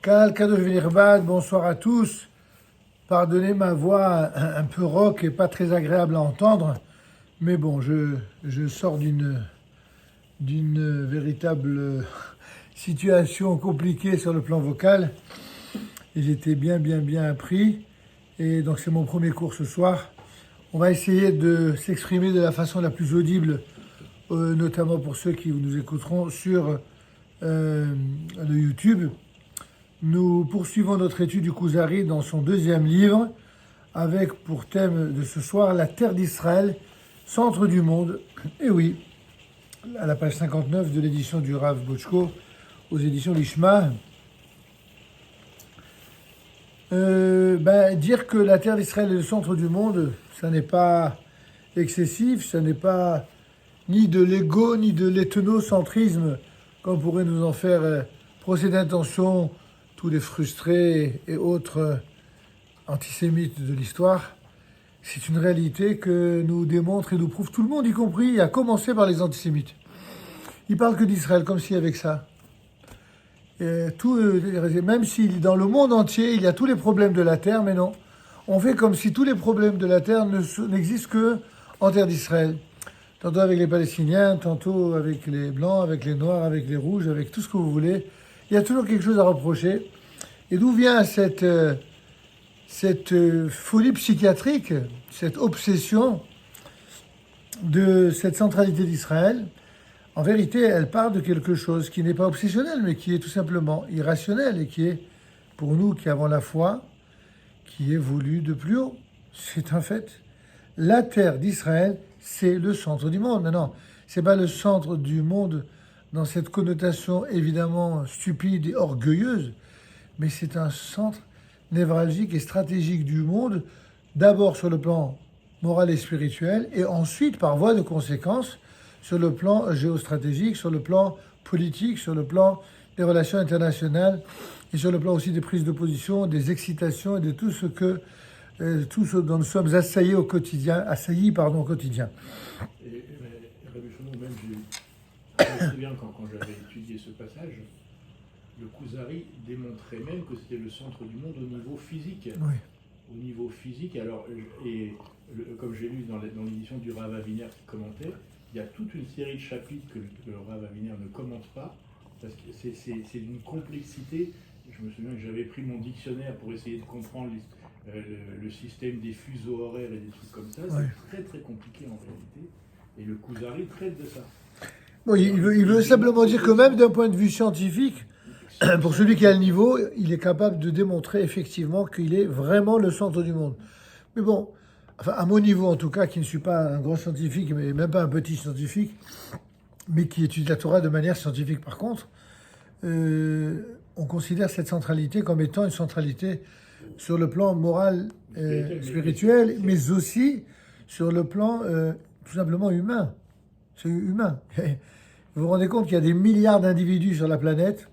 Kal Kadosh Vinirbad, bonsoir à tous. Pardonnez ma voix un peu rauque et pas très agréable à entendre, mais bon, je sors d'une véritable situation compliquée sur le plan vocal et j'étais bien pris. Et donc c'est mon premier cours ce soir. On va essayer de s'exprimer de la façon la plus audible, notamment pour ceux qui nous écouteront sur le YouTube. Nous poursuivons notre étude du Kuzari dans son deuxième livre, avec pour thème de ce soir la terre d'Israël, centre du monde. Et oui, à la page 59 de l'édition du Rav Bochko, aux éditions Lishma. Dire que la terre d'Israël est le centre du monde, ça n'est pas excessif, ça n'est pas ni de l'ego, ni de l'ethnocentrisme, comme pourrait nous en faire procès d'intention tous les frustrés et autres antisémites de l'histoire. C'est une réalité que nous démontre et nous prouve tout le monde, y compris, à commencer par les antisémites. Ils parlent que d'Israël, comme si avec ça. Même si dans le monde entier, il y a tous les problèmes de la terre, mais non. On fait comme si tous les problèmes de la terre n'existent que en terre d'Israël. Tantôt avec les Palestiniens, tantôt avec les Blancs, avec les Noirs, avec les Rouges, avec tout ce que vous voulez. Il y a toujours quelque chose à reprocher. Et d'où vient cette folie psychiatrique, cette obsession de cette centralité d'Israël? En vérité, elle part de quelque chose qui n'est pas obsessionnel, mais qui est tout simplement irrationnel et qui est, pour nous qui avons la foi, qui est voulu de plus haut. C'est un fait. La terre d'Israël, c'est le centre du monde. Non, c'est pas le centre du monde dans cette connotation évidemment stupide et orgueilleuse, mais c'est un centre névralgique et stratégique du monde, d'abord sur le plan moral et spirituel, et ensuite, par voie de conséquence, sur le plan géostratégique, sur le plan politique, sur le plan des relations internationales, et sur le plan aussi des prises de position, des excitations et de tout ce dont nous sommes assaillis au quotidien. Au quotidien. Rabbi Shlomo, même je me souviens quand j'avais étudié ce passage, le Kuzari démontrait même que c'était le centre du monde au niveau physique. Oui. Au niveau physique, alors, comme j'ai lu dans l'édition du Rav Aviner qui commentait, il y a toute une série de chapitres que le Rav Aviner ne commente pas, parce que c'est d'une complexité. Je me souviens que j'avais pris mon dictionnaire pour essayer de comprendre le système des fuseaux horaires et des trucs comme ça. Ouais. C'est très compliqué en réalité. Et le Kuzari traite de ça. Bon, il veut simplement dire que même d'un point de vue scientifique, pour celui qui a le niveau, il est capable de démontrer effectivement qu'il est vraiment le centre du monde. Mais bon, enfin, à mon niveau en tout cas, qui ne suis pas un grand scientifique, mais même pas un petit scientifique, mais qui étudie la Torah de manière scientifique par contre, on considère cette centralité comme étant une centralité sur le plan moral, spirituel, mais aussi sur le plan tout simplement humain. C'est humain. Vous vous rendez compte qu'il y a des milliards d'individus sur la planète.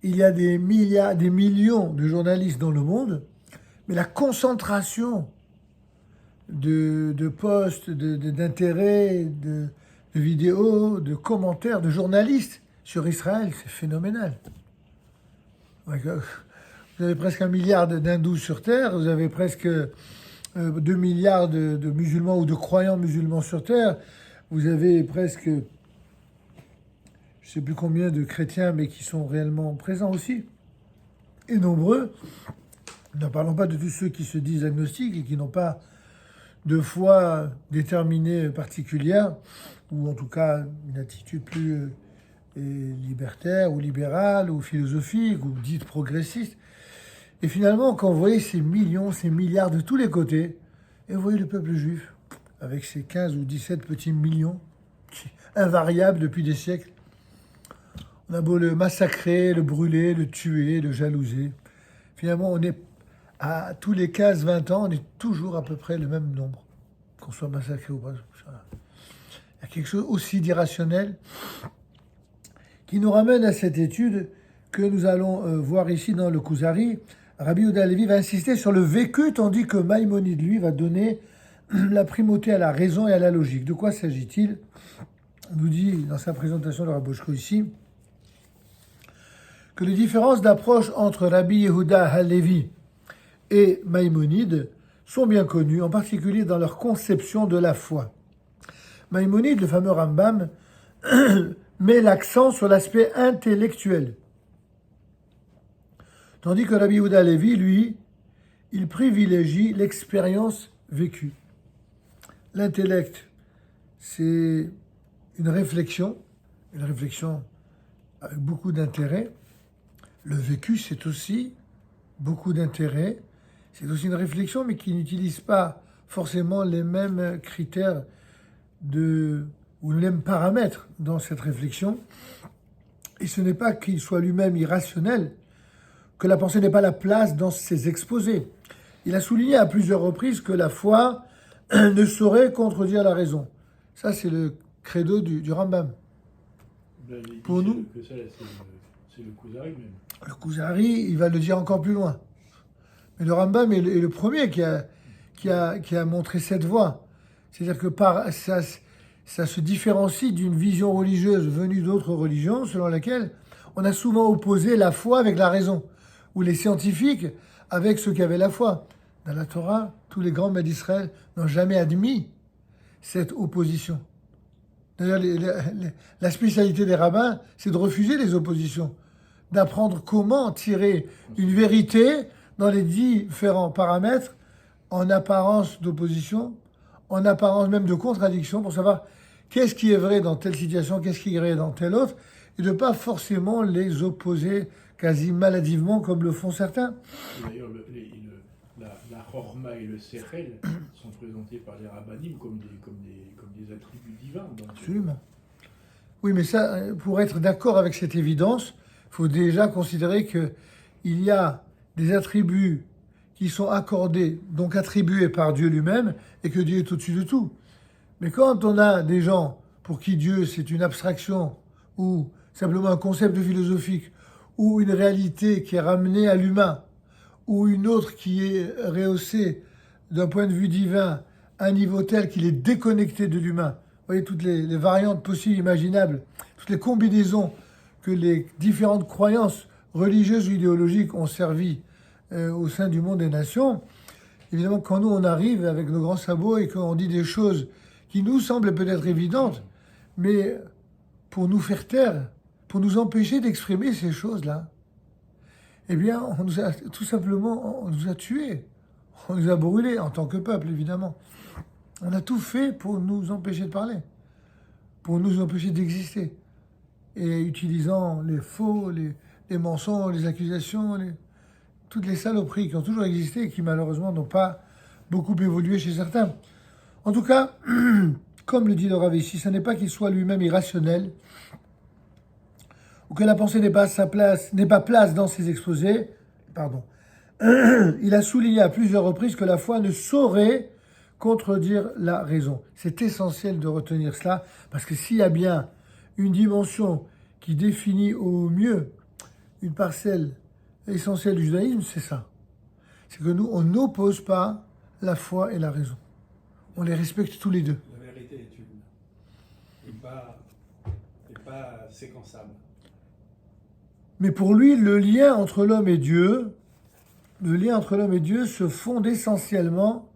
Il y a des millions de journalistes dans le monde, mais la concentration de posts, d'intérêts, de vidéos, de commentaires, de journalistes sur Israël, c'est phénoménal. Vous avez presque 1 milliard d'hindous sur Terre, vous avez presque 2 milliards de musulmans ou de croyants musulmans sur Terre, vous avez presque, je ne sais plus combien de chrétiens, mais qui sont réellement présents aussi, et nombreux. Ne parlons pas de tous ceux qui se disent agnostiques et qui n'ont pas de foi déterminée particulière, ou en tout cas une attitude plus libertaire ou libérale ou philosophique ou dite progressiste. Et finalement, quand vous voyez ces millions, ces milliards de tous les côtés, et vous voyez le peuple juif, avec ses 15 ou 17 petits millions, invariables depuis des siècles, on a beau le massacrer, le brûler, le tuer, le jalouser. Finalement, on est à tous les 15-20 ans, on est toujours à peu près le même nombre, qu'on soit massacré ou pas. Il y a quelque chose aussi d'irrationnel qui nous ramène à cette étude que nous allons voir ici dans le Kuzari. Rabbi Yehuda Halevi va insister sur le vécu, tandis que Maïmonide, lui, va donner la primauté à la raison et à la logique. De quoi s'agit-il? Il nous dit dans sa présentation de Rav Bochko ici que les différences d'approche entre Rabbi Yehuda Halevi et Maïmonide sont bien connues, en particulier dans leur conception de la foi. Maïmonide, le fameux Rambam, met l'accent sur l'aspect intellectuel, tandis que Rabbi Yehuda Halevi, lui, il privilégie l'expérience vécue. L'intellect, c'est une réflexion avec beaucoup d'intérêt. Le vécu, c'est aussi beaucoup d'intérêt. C'est aussi une réflexion, mais qui n'utilise pas forcément les mêmes critères ou les mêmes paramètres dans cette réflexion. Et ce n'est pas qu'il soit lui-même irrationnel, que la pensée n'ait pas la place dans ses exposés. Il a souligné à plusieurs reprises que la foi ne saurait contredire la raison. Ça, c'est le credo du Rambam. Ben, Pour nous, que ça, c'est le Kuzari même. Le Kuzari, il va le dire encore plus loin. Mais le Rambam est le premier qui a montré cette voie. C'est-à-dire que ça se différencie d'une vision religieuse venue d'autres religions, selon laquelle on a souvent opposé la foi avec la raison, ou les scientifiques avec ceux qui avaient la foi. Dans la Torah, tous les grands maîtres d'Israël n'ont jamais admis cette opposition. D'ailleurs, la spécialité des rabbins, c'est de refuser les oppositions, d'apprendre comment tirer une vérité dans les différents paramètres, en apparence d'opposition, en apparence même de contradiction, pour savoir qu'est-ce qui est vrai dans telle situation, qu'est-ce qui est vrai dans telle autre, et de ne pas forcément les opposer quasi maladivement comme le font certains. D'ailleurs, la Chorma et le Sechel sont présentés par les rabbinim comme des attributs divins. Donc, Absolument. Oui, mais ça, pour être d'accord avec cette évidence, il faut déjà considérer qu'il y a des attributs qui sont accordés, donc attribués par Dieu lui-même, et que Dieu est au-dessus de tout. Mais quand on a des gens pour qui Dieu, c'est une abstraction, ou simplement un concept philosophique, ou une réalité qui est ramenée à l'humain, ou une autre qui est rehaussée d'un point de vue divin à un niveau tel qu'il est déconnecté de l'humain. Vous voyez toutes les variantes possibles, imaginables, toutes les combinaisons que les différentes croyances religieuses ou idéologiques ont servi au sein du monde des nations. Évidemment, quand nous, on arrive avec nos grands sabots et qu'on dit des choses qui nous semblent peut-être évidentes, mais pour nous faire taire, pour nous empêcher d'exprimer ces choses-là, eh bien, on nous a tout simplement, on nous a tués. On nous a brûlés en tant que peuple, évidemment. On a tout fait pour nous empêcher de parler, pour nous empêcher d'exister. Et utilisant les faux, les mensonges, les accusations, toutes les saloperies qui ont toujours existé et qui malheureusement n'ont pas beaucoup évolué chez certains. En tout cas, comme le dit le Rav ici, ce n'est pas qu'il soit lui-même irrationnel, ou que la pensée n'ait pas place dans ses exposés. Il a souligné à plusieurs reprises que la foi ne saurait contredire la raison. C'est essentiel de retenir cela, parce que s'il y a bien une dimension qui définit au mieux une parcelle essentielle du judaïsme, c'est ça. C'est que nous, on n'oppose pas la foi et la raison. On les respecte tous les deux. La vérité est une, et pas séquençable. Mais pour lui, le lien entre l'homme et Dieu se fonde essentiellement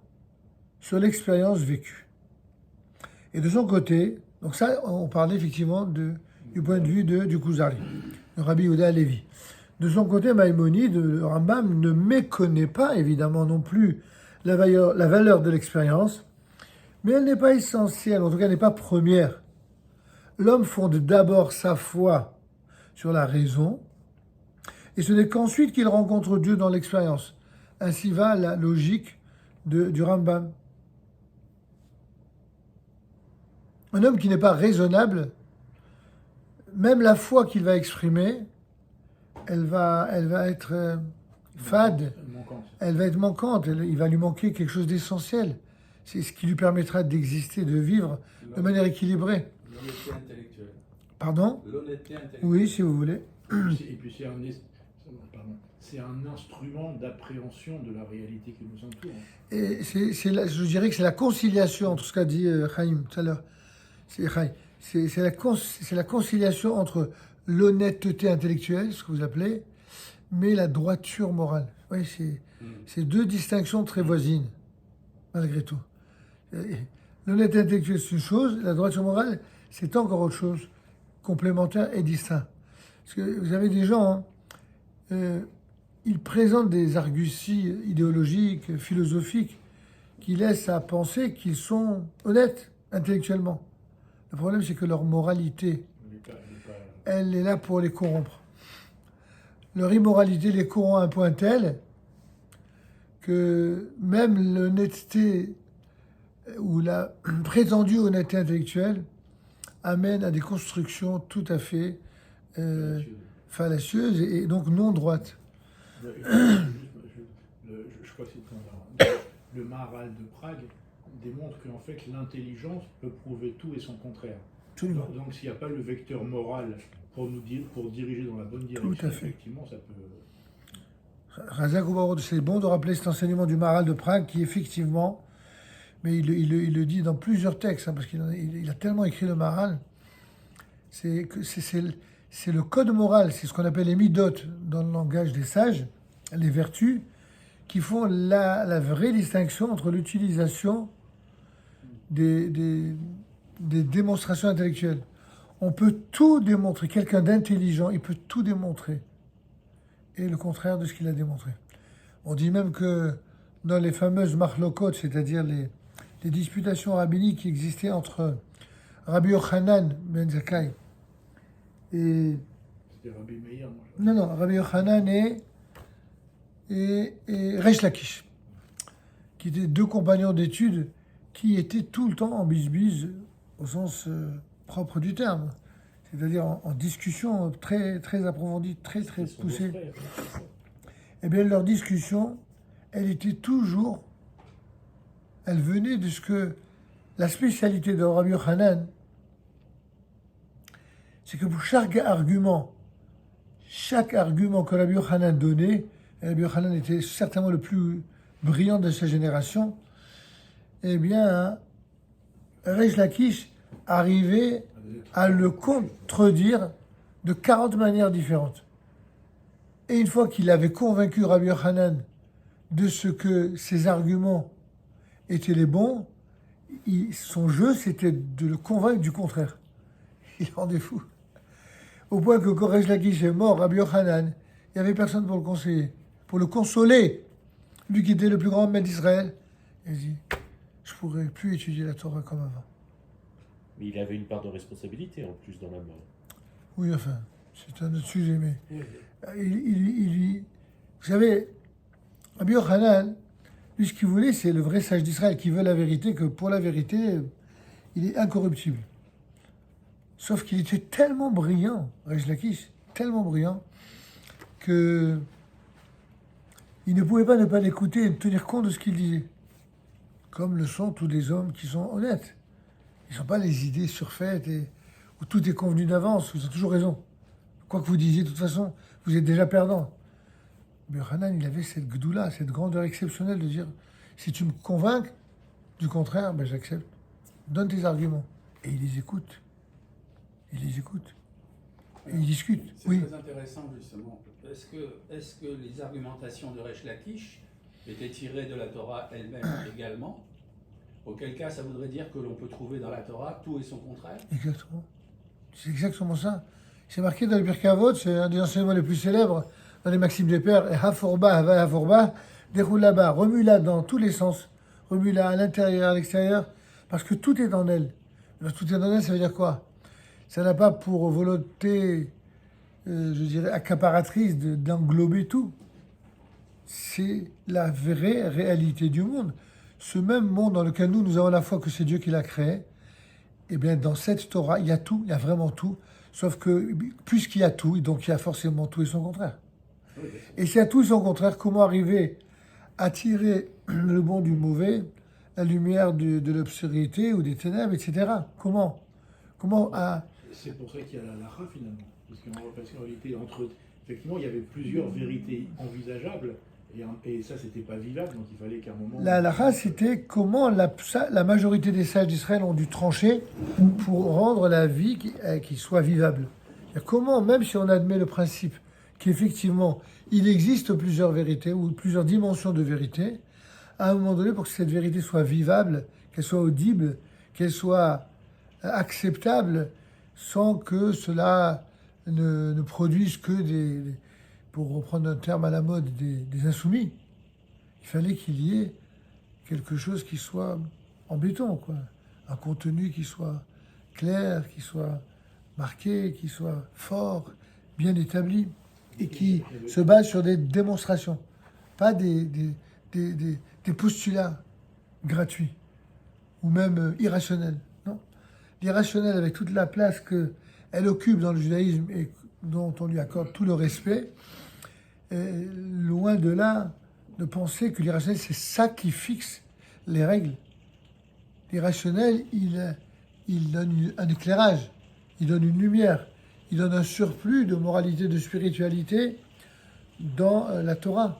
sur l'expérience vécue. Et de son côté, donc ça, on parlait effectivement du point de vue du Kuzari, de Rabbi Yehuda Halevi. De son côté, Maïmonide, le Rambam, ne méconnaît pas évidemment non plus la valeur de l'expérience, mais elle n'est pas essentielle, en tout cas elle n'est pas première. L'homme fonde d'abord sa foi sur la raison, et ce n'est qu'ensuite qu'il rencontre Dieu dans l'expérience. Ainsi va la logique du Rambam. Un homme qui n'est pas raisonnable, même la foi qu'il va exprimer, elle va être fade, elle va être manquante, il va lui manquer quelque chose d'essentiel. C'est ce qui lui permettra d'exister, de vivre de manière équilibrée. L'honnêteté intellectuelle. Pardon ? L'honnêteté intellectuelle. Oui, si vous voulez. Et puis c'est un instrument d'appréhension de la réalité qui nous entoure. Et je dirais que c'est la conciliation entre ce qu'a dit Chaim tout à l'heure. C'est la conciliation entre l'honnêteté intellectuelle, ce que vous appelez, mais la droiture morale. Oui, c'est deux distinctions très voisines, malgré tout. L'honnêteté intellectuelle, c'est une chose, la droiture morale, c'est encore autre chose, complémentaire et distinct. Parce que vous avez des gens, ils présentent des arguties idéologiques, philosophiques, qui laissent à penser qu'ils sont honnêtes intellectuellement. Le problème, c'est que leur moralité, elle est là pour les corrompre. Leur immoralité les corrompt à un point tel que même l'honnêteté ou la prétendue honnêteté intellectuelle amène à des constructions tout à fait fallacieuses et donc non droites. Je crois que c'est le Maharal de Prague démontre qu'en fait l'intelligence peut prouver tout et son contraire. Absolument. Donc s'il n'y a pas le vecteur moral pour nous dire, pour diriger dans la bonne direction, Tout à fait. effectivement ça peut. Razak Oubarod, c'est bon de rappeler cet enseignement du Maharal de Prague qui effectivement, mais il le dit dans plusieurs textes, hein, parce qu'il a tellement écrit le Maharal, c'est le code moral, c'est ce qu'on appelle les midot dans le langage des sages, les vertus, qui font la vraie distinction entre l'utilisation des démonstrations intellectuelles. On peut tout démontrer. Quelqu'un d'intelligent, il peut tout démontrer. Et le contraire de ce qu'il a démontré. On dit même que dans les fameuses machlokot, c'est-à-dire les disputations rabbiniques qui existaient entre Rabbi Yochanan ben Zakkai et... C'était Rabbi Meir, moi. Non, Rabbi Yochanan et Reish Lakish, qui étaient deux compagnons d'études qui étaient tout le temps en bisbise au sens propre du terme, c'est-à-dire en discussion très, très approfondie, très, très poussée. Eh bien, leur discussion, elle était toujours, elle venait de ce que la spécialité de Rabbi Yochanan, c'est que pour chaque argument que Rabbi Yochanan donnait, et Rabbi Yochanan était certainement le plus brillant de sa génération, eh bien, Reish Lakish arrivait à le contredire de 40 manières différentes. Et une fois qu'il avait convaincu Rabbi Yochanan de ce que ses arguments étaient les bons, son jeu, c'était de le convaincre du contraire. Il rendait fou. Au point que quand Reish Lakish est mort, Rabbi Yochanan, il n'y avait personne pour le conseiller, pour le consoler. Lui qui était le plus grand maître d'Israël, il dit, je ne pourrais plus étudier la Torah comme avant. Mais il avait une part de responsabilité en plus dans la mort. Oui, enfin, c'est un autre sujet, mais vous savez, Rabbi Yochanan, lui, ce qu'il voulait, c'est le vrai sage d'Israël qui veut la vérité, que pour la vérité, il est incorruptible. Sauf qu'il était tellement brillant, Reish Lakish, tellement brillant, que il ne pouvait pas ne pas l'écouter et tenir compte de ce qu'il disait. Comme le sont tous les hommes qui sont honnêtes. Ils ne sont pas les idées surfaites où tout est convenu d'avance, vous avez toujours raison. Quoi que vous disiez, de toute façon, vous êtes déjà perdant. Mais Hanan, il avait cette gdoula, cette grandeur exceptionnelle de dire, si tu me convaincs, du contraire, ben j'accepte. Donne tes arguments. Et il les écoute. Il les écoute. Et il discute. C'est Oui. très intéressant, justement. Est-ce que les argumentations de Reish Lakish étaient tirées de la Torah elle-même également? Auquel cas, ça voudrait dire que l'on peut trouver dans la Torah tout et son contraire? Exactement. C'est exactement ça. C'est marqué dans le Pirkei Avot, c'est un des enseignements les plus célèbres dans les Maximes des Pères. Et Haforba, Hava Haforba, déroule là-bas, remue-la dans tous les sens. Remue-la à l'intérieur, à l'extérieur, parce que tout est en elle. Alors, tout est en elle, ça veut dire quoi? Ça n'a pas pour volonté, je dirais, accaparatrice d'englober tout. C'est la vraie réalité du monde. Ce même monde dans lequel nous avons la foi que c'est Dieu qui l'a créé, eh bien, dans cette Torah, il y a tout, il y a vraiment tout. Sauf que, puisqu'il y a tout, donc il y a forcément tout et son contraire. Et s'il y a tout et son contraire, comment arriver à tirer le bon du mauvais, la lumière de l'obscurité ou des ténèbres, etc. Comment C'est pour ça qu'il y a la halakha finalement. Parce qu'en réalité, effectivement, il y avait plusieurs vérités envisageables. Et ça, c'était pas vivable, donc il fallait qu'à un moment... La halakha, c'était comment la majorité des sages d'Israël ont dû trancher pour rendre la vie qui soit vivable. Et comment, même si on admet le principe qu'effectivement, il existe plusieurs vérités ou plusieurs dimensions de vérité, à un moment donné, pour que cette vérité soit vivable, qu'elle soit audible, qu'elle soit acceptable, sans que cela ne produise que pour reprendre un terme à la mode, des insoumis. Il fallait qu'il y ait quelque chose qui soit en béton, quoi. Un contenu qui soit clair, qui soit marqué, qui soit fort, bien établi, et qui se base sur des démonstrations, pas des postulats gratuits ou même irrationnels. Non. L'irrationnel, avec toute la place qu'elle occupe dans le judaïsme et dont on lui accorde tout le respect, est loin de là de penser que l'irrationnel, c'est ça qui fixe les règles. L'irrationnel, il donne un éclairage, il donne une lumière, il donne un surplus de moralité, de spiritualité dans la Torah.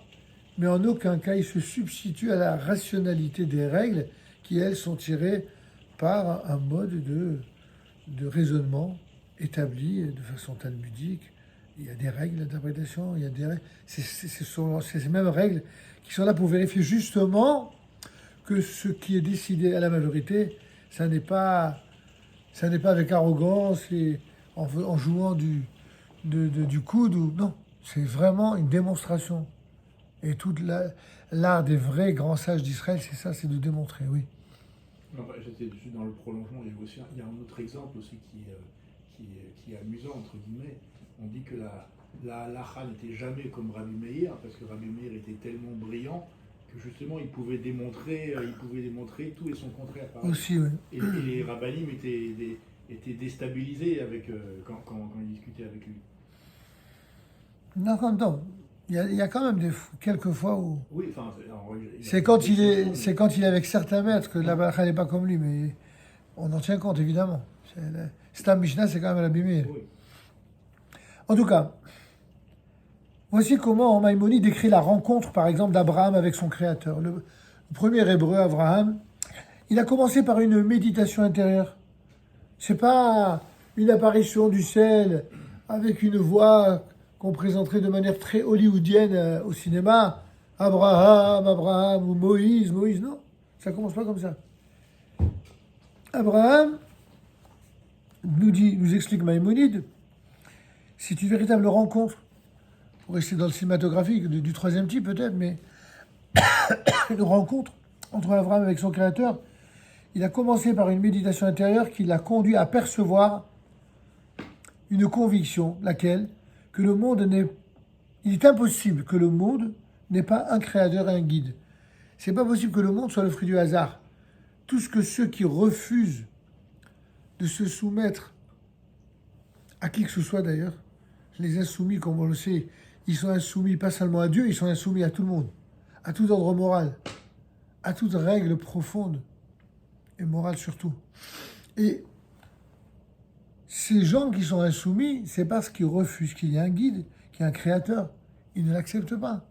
Mais en aucun cas, il se substitue à la rationalité des règles qui, elles, sont tirées par un mode de raisonnement établi de façon talmudique. Il y a des règles d'interprétation, il y a des règles. C'est ces mêmes règles qui sont là pour vérifier justement que ce qui est décidé à la majorité, ça n'est pas avec arrogance et en jouant du coude. Non, c'est vraiment une démonstration. Et tout l'art des vrais grands sages d'Israël, c'est ça, c'est de démontrer, oui. J'étais juste dans le prolongement, il y a un autre exemple aussi qui est amusant, entre guillemets. On dit que la halacha n'était jamais comme Rabbi Meir, parce que Rabbi Meir était tellement brillant que justement il pouvait démontrer tout et son contraire. Aussi, oui. Et les rabbinim étaient déstabilisés quand ils discutaient avec lui. Non, non. Il y a quand même quelques fois où... Oui, enfin... C'est quand il est avec certains maîtres que la halacha n'est pas comme lui, mais on en tient compte, évidemment. Stam Mishnah, c'est quand même Rabbi Meir. Oui. En tout cas, voici comment Maïmonide décrit la rencontre, par exemple, d'Abraham avec son créateur. Le premier hébreu, Abraham, il a commencé par une méditation intérieure. C'est pas une apparition du ciel avec une voix qu'on présenterait de manière très hollywoodienne au cinéma. Abraham, Abraham, ou Moïse, non. Ça commence pas comme ça. Abraham, nous explique Maïmonide, c'est une véritable rencontre. Pour rester dans le cinématographique, du troisième type peut-être, mais une rencontre entre Abraham avec son créateur. Il a commencé par une méditation intérieure qui l'a conduit à percevoir une conviction, laquelle, que le monde n'est... Il est impossible que le monde n'ait pas un créateur et un guide. C'est pas possible que le monde soit le fruit du hasard. Tout ce que ceux qui refusent de se soumettre à qui que ce soit d'ailleurs, les insoumis, comme on le sait, ils sont insoumis pas seulement à Dieu, ils sont insoumis à tout le monde, à tout ordre moral, à toute règle profonde et morale surtout. Et ces gens qui sont insoumis, c'est parce qu'ils refusent qu'il y ait un guide, qu'il y ait un créateur. Ils ne l'acceptent pas.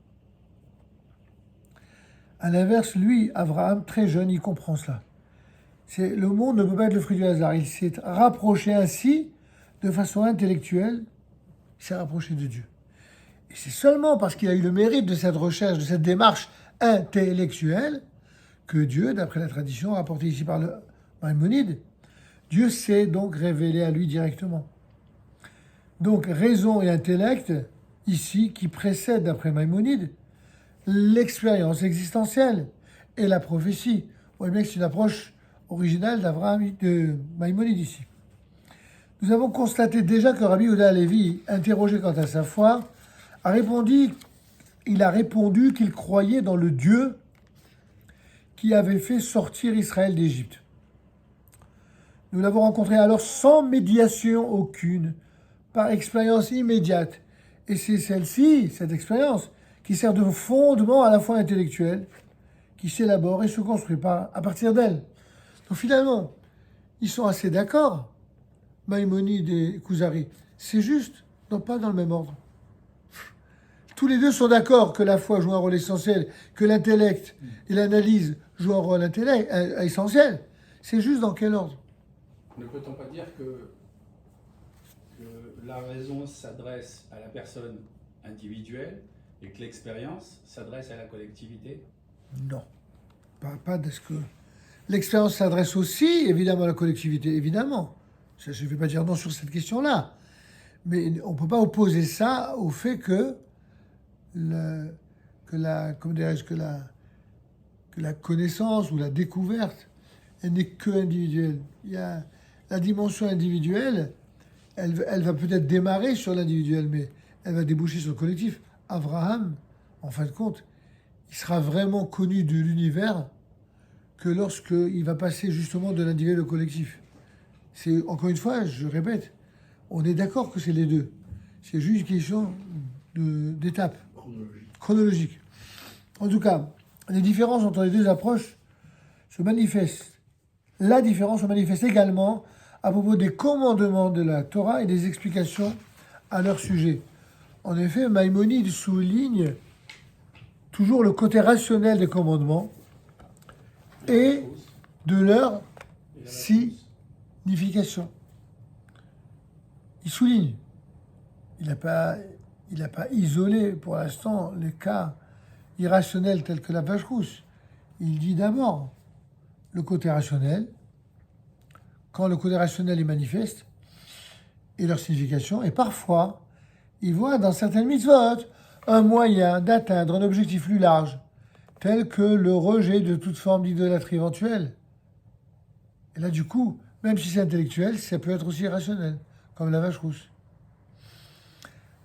À l'inverse, lui, Abraham, très jeune, il comprend cela. Le monde ne peut pas être le fruit du hasard. Il s'est rapproché ainsi, de façon intellectuelle, il s'est rapproché de Dieu. Et c'est seulement parce qu'il a eu le mérite de cette recherche, de cette démarche intellectuelle, que Dieu, d'après la tradition rapportée ici par le Maïmonide, Dieu s'est donc révélé à lui directement. Donc raison et intellect, ici, qui précèdent, d'après Maïmonide, l'expérience existentielle et la prophétie. Vous voyez bien que c'est une approche originale de Maïmonide ici. Nous avons constaté déjà que Rabbi Yehuda Halevi, interrogé quant à sa foi, a répondu qu'il croyait dans le Dieu qui avait fait sortir Israël d'Égypte. Nous l'avons rencontré alors sans médiation aucune, par expérience immédiate. Et c'est celle-ci, cette expérience, qui sert de fondement à la fois intellectuel, qui s'élabore et se construit à partir d'elle. Donc finalement, ils sont assez d'accord, Maïmonide et Kuzari. C'est juste, non pas dans le même ordre. Tous les deux sont d'accord que la foi joue un rôle essentiel, que l'intellect et l'analyse jouent un rôle essentiel. C'est juste dans quel ordre? Ne peut-on pas dire que que la raison s'adresse à la personne individuelle et que l'expérience s'adresse à la collectivité? Non, pas de ce que... L'expérience s'adresse aussi, évidemment, à la collectivité, évidemment. Ça, je ne vais pas dire non sur cette question-là. Mais on ne peut pas opposer ça au fait que comment dirais-je, que la connaissance ou la découverte, elle n'est que individuelle. Il y a la dimension individuelle, elle va peut-être démarrer sur l'individuel, mais elle va déboucher sur le collectif. Abraham, en fin de compte, il sera vraiment connu de l'univers que lorsqu'il va passer justement de l'individuel au collectif. C'est, encore une fois, je répète, on est d'accord que c'est les deux. C'est juste une question d'étape chronologique. En tout cas, les différences entre les deux approches se manifestent. La différence se manifeste également à propos des commandements de la Torah et des explications à leur sujet. En effet, Maïmonide souligne toujours le côté rationnel des commandements et de leur signification. Il souligne. Il n'a pas isolé pour l'instant les cas irrationnels tels que la vache rousse. Il dit d'abord le côté rationnel, quand le côté rationnel est manifeste, et leur signification, et parfois, il voit dans certaines mitzvot un moyen d'atteindre un objectif plus large, tel que le rejet de toute forme d'idolâtrie éventuelle. Et là, du coup, même si c'est intellectuel, ça peut être aussi rationnel, comme la vache rousse.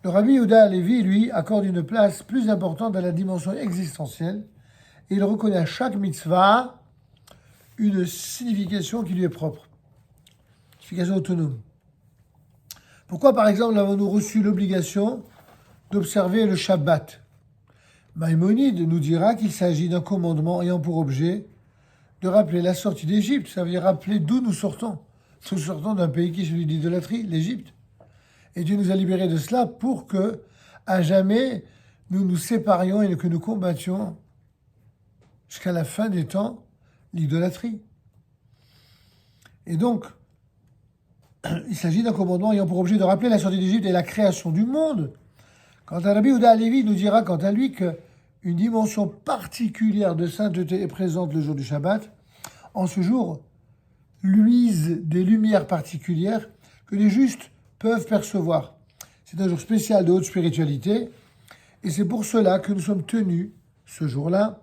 Le Rabbi Yehuda Halevi, lui, accorde une place plus importante à la dimension existentielle, et il reconnaît à chaque mitzvah une signification qui lui est propre, signification autonome. Pourquoi, par exemple, avons-nous reçu l'obligation d'observer le Shabbat? Maïmonide nous dira qu'il s'agit d'un commandement ayant pour objet de rappeler la sortie d'Égypte. Ça veut dire rappeler d'où nous sortons. Nous sortons d'un pays qui est celui d'idolâtrie, l'Égypte. Et Dieu nous a libérés de cela pour que, à jamais, nous nous séparions et que nous combattions jusqu'à la fin des temps l'idolâtrie. Et donc, il s'agit d'un commandement ayant pour objet de rappeler la sortie d'Égypte et la création du monde. Quant à Rabbi Yehuda Halevi, nous dira quant à lui qu'une dimension particulière de sainteté est présente le jour du Shabbat. En ce jour, luisent des lumières particulières que les justes peuvent percevoir. C'est un jour spécial de haute spiritualité et c'est pour cela que nous sommes tenus, ce jour-là,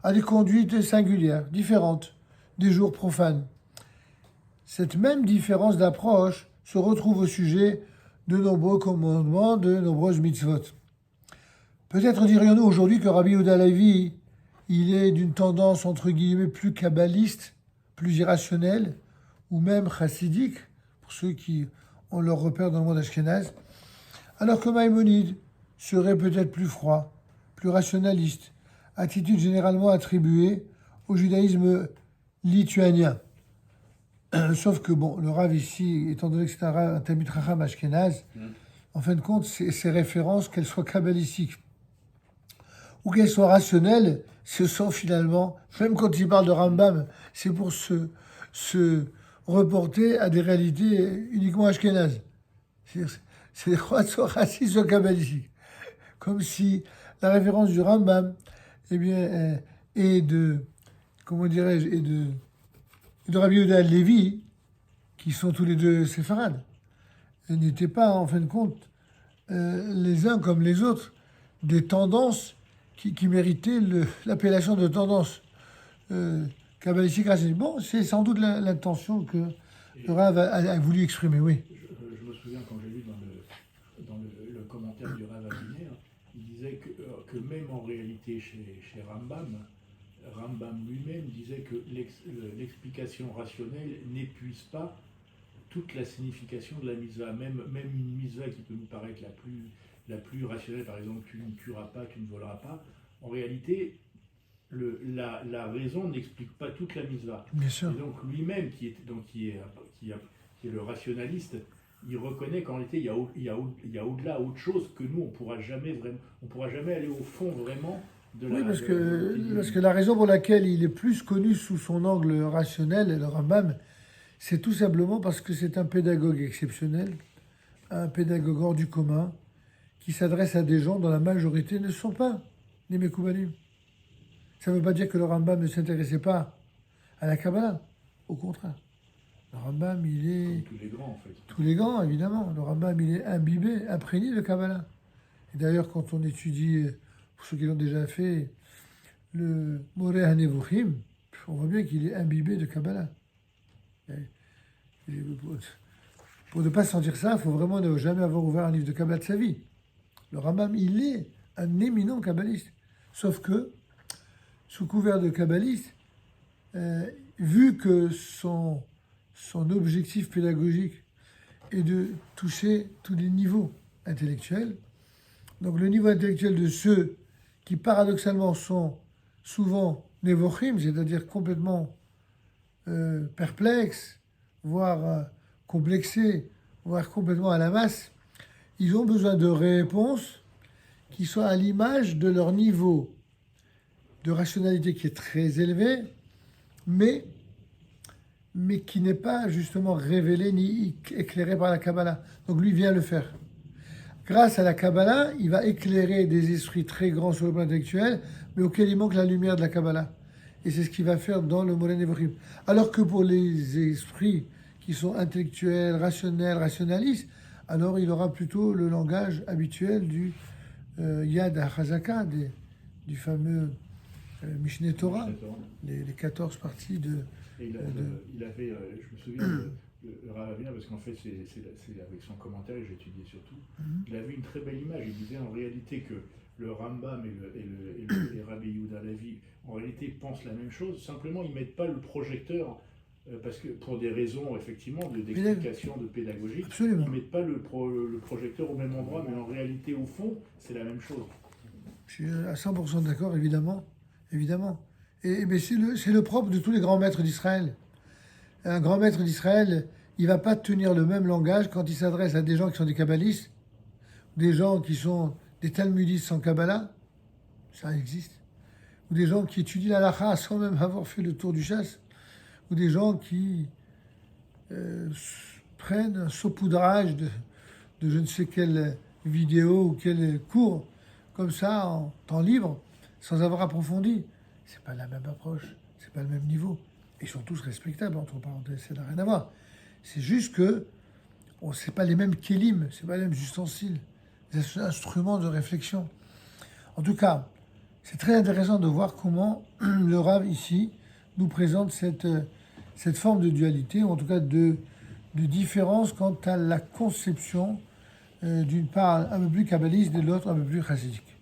à des conduites singulières, différentes des jours profanes. Cette même différence d'approche se retrouve au sujet de nombreux commandements, de nombreuses mitzvot. Peut-être dirions-nous aujourd'hui que Rabbi Yehuda Halevi, il est d'une tendance entre guillemets plus kabbaliste, plus irrationnelle, ou même chassidique, pour ceux qui ont leur repère dans le monde ashkénaze, alors que Maïmonide serait peut-être plus froid, plus rationaliste, attitude généralement attribuée au judaïsme lituanien. Sauf que, bon, le Rav ici, étant donné que c'est un Talmid Chacham ashkénaze, en fin de compte, ces références, qu'elles soient kabbalistiques ou qu'elles soient rationnelles, ce sont finalement, même quand il parle de Rambam, c'est pour se reporter à des réalités uniquement ashkénazes. C'est soit raciste, soit kabbalistique. Comme si la référence du Rambam, eh bien, et de, comment dirais-je, et de Rabbi Yehuda Halevi, qui sont tous les deux séfarades, n'étaient pas, en fin de compte, les uns comme les autres, des tendances qui méritaient l'appellation de tendance kabbalistique raciste. Bon, c'est sans doute l'intention que le Rav a voulu exprimer, oui. Je me souviens quand j'ai lu dans le commentaire du Rav Aviner, il disait que même en réalité chez Rambam lui-même disait que l'explication rationnelle n'épuise pas toute la signification de la mitzvah. Même une mitzvah qui peut nous paraître la plus rationnelle, par exemple, tu ne tueras pas, tu ne voleras pas, en réalité, la raison n'explique pas toute la mitzvah. Bien sûr. Et donc lui-même, qui est le rationaliste, il reconnaît qu'en réalité, il y a au-delà autre chose que nous, on pourra jamais aller au fond vraiment de la... Oui, parce que la raison pour laquelle il est plus connu sous son angle rationnel, le Rambam, c'est tout simplement parce que c'est un pédagogue exceptionnel, un pédagogue hors du commun qui s'adresse à des gens dont la majorité ne sont pas des Mekoubalim. Ça ne veut pas dire que le Rambam ne s'intéressait pas à la Kabbalah. Au contraire. Le Rambam, il est... Comme tous les grands, en fait. Tous les grands, évidemment. Le Rambam, il est imbibé, imprégné de Kabbalah. Et d'ailleurs, quand on étudie, pour ceux qui l'ont déjà fait, le Moreh HaNevuchim, on voit bien qu'il est imbibé de Kabbalah. Et pour ne pas sentir ça, il faut vraiment ne jamais avoir ouvert un livre de Kabbalah de sa vie. Le Rambam, il est un éminent kabbaliste. Sauf que, sous couvert de kabbaliste, vu que son objectif pédagogique est de toucher tous les niveaux intellectuels, donc le niveau intellectuel de ceux qui paradoxalement sont souvent nevochim, c'est-à-dire complètement perplexes, voire complexés, voire complètement à la masse, ils ont besoin de réponses qui soient à l'image de leur niveau de rationalité qui est très élevé, mais qui n'est pas justement révélé ni éclairé par la Kabbalah. Donc lui vient le faire. Grâce à la Kabbalah, il va éclairer des esprits très grands sur le plan intellectuel, mais auxquels il manque la lumière de la Kabbalah. Et c'est ce qu'il va faire dans le Moreh HaNevuchim. Alors que pour les esprits qui sont intellectuels, rationnels, rationalistes, alors il aura plutôt le langage habituel du Yad HaChazaka, du fameux Mishneh Torah, les 14 parties de... Et il avait, je me souviens, le Rav Aviner, parce qu'en fait, c'est avec son commentaire, et j'ai étudié surtout, il avait une très belle image. Il disait en réalité que le Rambam et Rabbi Yehuda Levi, en réalité, pensent la même chose. Simplement, ils ne mettent pas le projecteur, parce que pour des raisons, effectivement, d'explication, de pédagogie, Absolument. ils ne mettent pas le projecteur au même endroit, mais en réalité, au fond, c'est la même chose. Je suis à 100% d'accord, évidemment. Évidemment. Mais c'est le propre de tous les grands maîtres d'Israël. Un grand maître d'Israël, il ne va pas tenir le même langage quand il s'adresse à des gens qui sont des kabbalistes, des gens qui sont des talmudistes sans Kabbalah, ça existe, ou des gens qui étudient la halakha sans même avoir fait le tour du chasse, ou des gens qui prennent un saupoudrage de je ne sais quelle vidéo ou quel cours, comme ça, en temps libre, sans avoir approfondi. C'est pas la même approche, c'est pas le même niveau. Ils sont tous respectables, entre parenthèses, ça n'a rien à voir. C'est juste que c'est pas les mêmes kélim, c'est pas les mêmes ustensiles, des instruments de réflexion. En tout cas, c'est très intéressant de voir comment le Rav ici nous présente cette forme de dualité, ou en tout cas de différence quant à la conception d'une part un peu plus kabbaliste, de l'autre un peu plus chassidique.